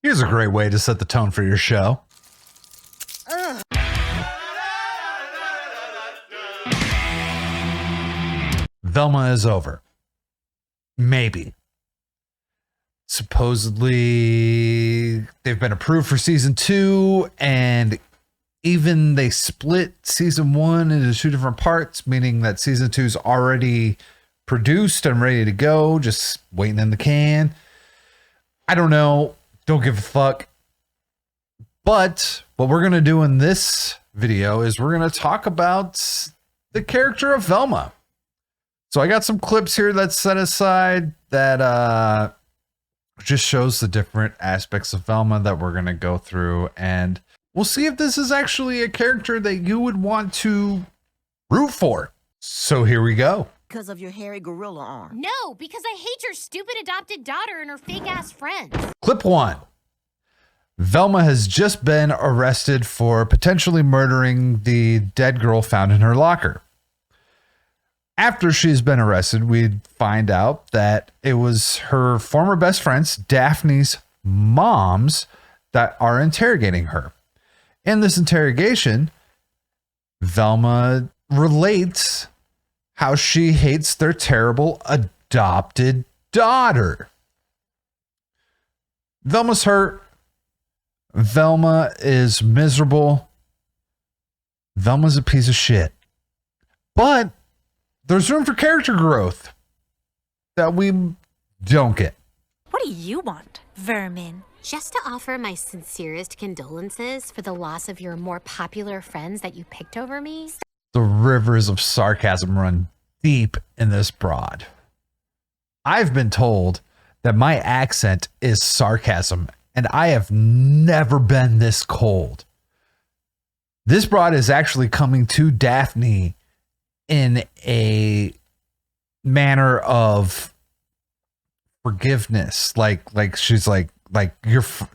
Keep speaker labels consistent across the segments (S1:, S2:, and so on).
S1: Here's a great way to set the tone for your show. Velma is over. Maybe. Supposedly, they've been approved for season 2, and even they split season 1 into 2 different parts, meaning that season 2 is already produced and ready to go, just waiting in the can. I don't know. Don't give a fuck. But what we're going to do in this video is we're going to talk about the character of Velma. So I got some clips here that's set aside that just shows the different aspects of Velma that we're going to go through, and we'll see if this is actually a character that you would want to root for. So here we go.
S2: Because of your hairy gorilla arm.
S3: No, because I hate your stupid adopted daughter and her fake-ass friends.
S1: Clip 1. Velma has just been arrested for potentially murdering the dead girl found in her locker. After she's been arrested, we find out that it was her former best friends, Daphne's moms, that are interrogating her. In this interrogation, Velma relates how she hates their terrible adopted daughter. Velma's hurt. Velma is miserable. Velma's a piece of shit. But there's room for character growth that we don't get.
S4: What do you want, vermin?
S3: Just to offer my sincerest condolences for the loss of your more popular friends that you picked over me.
S1: The rivers of sarcasm run deep in this broad. I've been told that my accent is sarcasm, and I have never been this cold. This broad is actually coming to Daphne in a manner of forgiveness. She's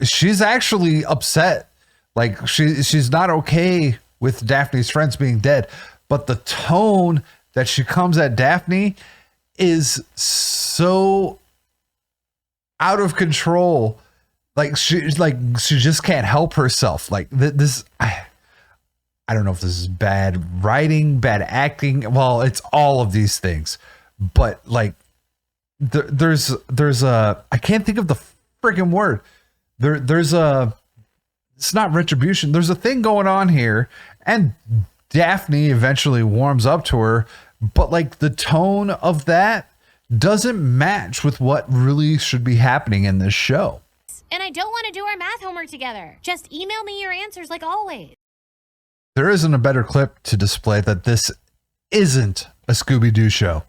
S1: she's actually upset. Like she's not okay with Daphne's friends being dead, but the tone that she comes at Daphne is so out of control. She just can't help herself. Like this, I don't know if this is bad writing, bad acting. Well, it's all of these things, but like there's a, I can't think of the freaking word. There's a, it's not retribution. There's a thing going on here, and Daphne eventually warms up to her, but like the tone of that doesn't match with what really should be happening in this show.
S3: And I don't want to do our math homework together. Just email me your answers like always.
S1: There isn't a better clip to display that this isn't a Scooby-Doo show.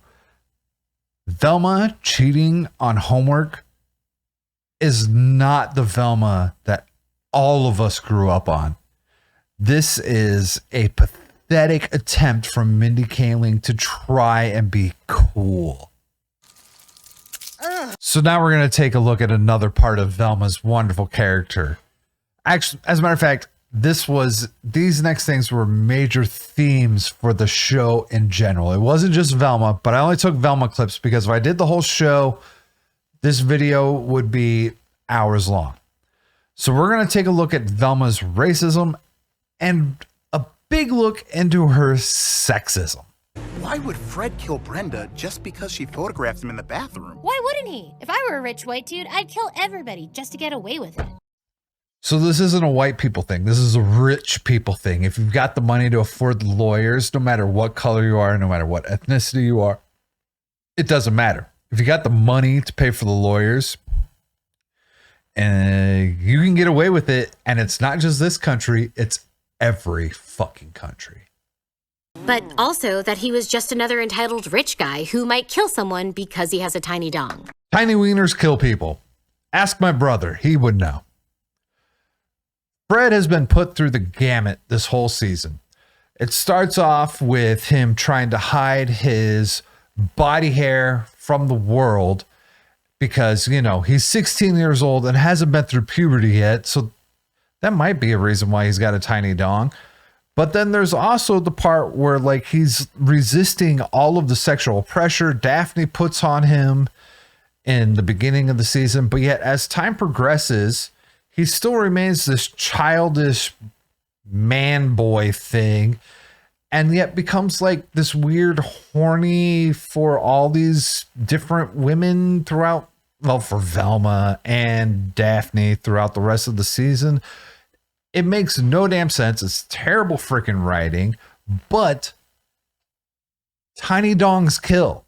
S1: Velma cheating on homework is not the Velma that all of us grew up on. This is a pathetic attempt from Mindy Kaling to try and be cool. So now we're going to take a look at another part of Velma's wonderful character. Actually, as a matter of fact, these next things were major themes for the show in general. It wasn't just Velma, but I only took Velma clips because if I did the whole show, this video would be hours long. So we're going to take a look at Velma's racism and a big look into her sexism.
S5: Why would Fred kill Brenda just because she photographed him in the bathroom?
S3: Why wouldn't he? If I were a rich white dude, I'd kill everybody just to get away with it.
S1: So this isn't a white people thing. This is a rich people thing. If you've got the money to afford the lawyers, no matter what color you are, no matter what ethnicity you are, it doesn't matter. If you got the money to pay for the lawyers, and you can get away with it. And it's not just this country, it's every fucking country.
S3: But also that he was just another entitled rich guy who might kill someone because he has a tiny dong.
S1: Tiny wieners kill people. Ask my brother, he would know. Fred has been put through the gamut this whole season. It starts off with him trying to hide his body hair from the world because, you know, he's 16 years old and hasn't been through puberty yet. So that might be a reason why he's got a tiny dong. But then there's also the part where like he's resisting all of the sexual pressure Daphne puts on him in the beginning of the season. But yet as time progresses, he still remains this childish man boy thing, and yet becomes like this weird horny for all these different women throughout, well, for Velma and Daphne throughout the rest of the season. It makes no damn sense. It's terrible freaking writing, but tiny dongs kill.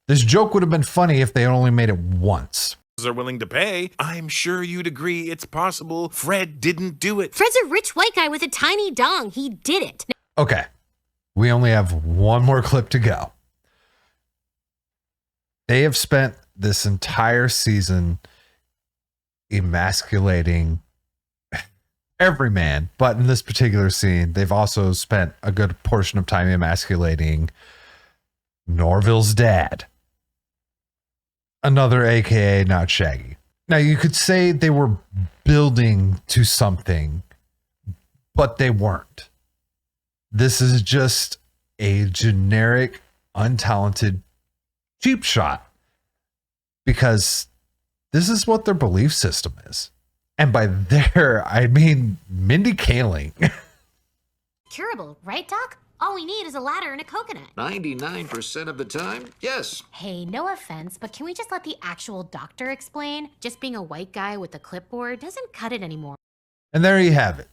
S1: This joke would have been funny if they only made it once.
S6: Are willing to pay. I'm sure you'd agree it's possible Fred didn't do it.
S3: Fred's a rich white guy with a tiny dong. He did it.
S1: Okay, we only have one more clip to go. They have spent this entire season emasculating every man, but in this particular scene, they've also spent a good portion of time emasculating Norville's dad. Another AKA not Shaggy. Now, you could say they were building to something, but they weren't. This is just a generic, untalented, cheap shot, because this is what their belief system is. And by there, I mean Mindy Kaling.
S3: Curable, right, Doc? All we need is a ladder and a coconut.
S7: 99% of the time, yes.
S3: Hey, no offense, but can we just let the actual doctor explain? Just being a white guy with a clipboard doesn't cut it anymore.
S1: And there you have it.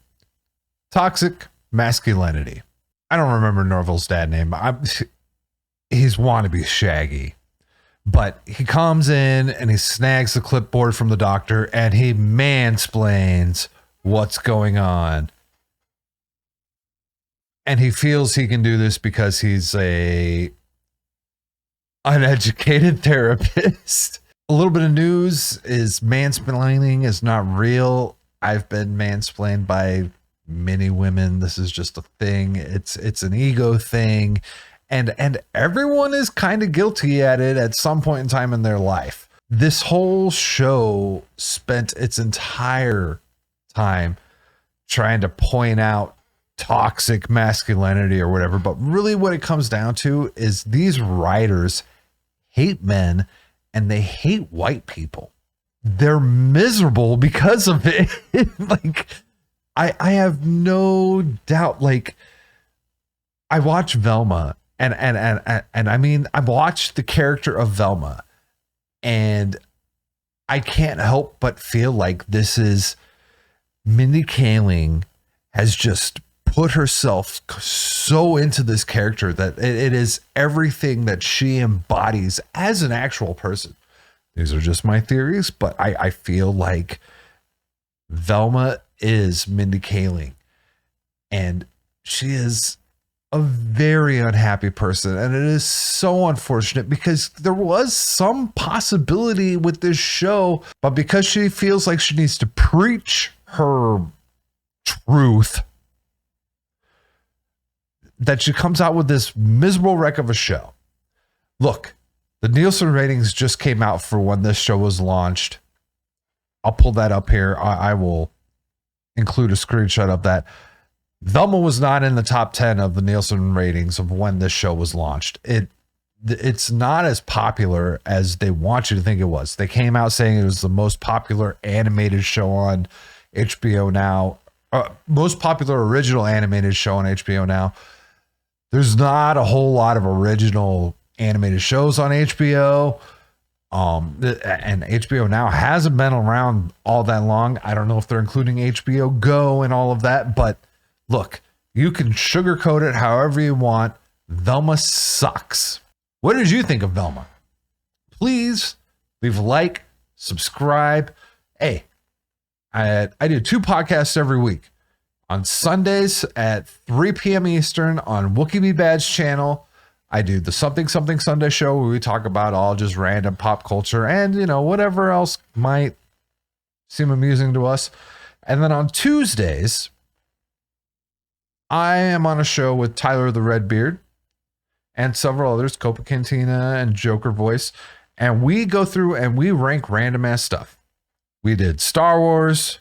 S1: Toxic masculinity. I don't remember Norville's dad name. He's wannabe Shaggy. But he comes in and he snags the clipboard from the doctor and he mansplains what's going on. And he feels he can do this because he's a uneducated therapist. A little bit of news is mansplaining is not real. I've been mansplained by many women. This is just a thing. It's an ego thing. And everyone is kind of guilty at it at some point in time in their life. This whole show spent its entire time trying to point out toxic masculinity or whatever, but really what it comes down to is these writers hate men and they hate white people. They're miserable because of it. Like, I have no doubt. Like, I watch Velma and I mean, I watched the character of Velma and I can't help but feel like this is Mindy Kaling has just put herself so into this character that it is everything that she embodies as an actual person. These are just my theories, but I feel like Velma is Mindy Kaling, and she is a very unhappy person, and it is so unfortunate because there was some possibility with this show, but because she feels like she needs to preach her truth, that she comes out with this miserable wreck of a show. Look, the Nielsen ratings just came out for when this show was launched. I'll pull that up here. I will include a screenshot of that. Velma was not in the top 10 of the Nielsen ratings of when this show was launched. It's not as popular as they want you to think it was. They came out saying it was the most popular animated show on HBO Now. Most popular original animated show on HBO Now. There's not a whole lot of original animated shows on HBO. And HBO Now hasn't been around all that long. I don't know if they're including HBO Go and all of that, but look, you can sugarcoat it however you want. Velma sucks. What did you think of Velma? Please leave a like, subscribe. Hey, I do 2 podcasts every week. On Sundays at 3 p.m. Eastern on Wookie Be Bad's channel, I do the Something Something Sunday show where we talk about all just random pop culture and, you know, whatever else might seem amusing to us. And then on Tuesdays, I am on a show with Tyler the Redbeard and several others, Copa Cantina and Joker Voice. And we go through and we rank random ass stuff. We did Star Wars.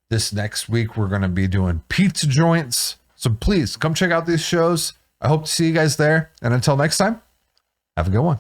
S1: This next week, we're going to be doing pizza joints. So please come check out these shows. I hope to see you guys there. And until next time, have a good one.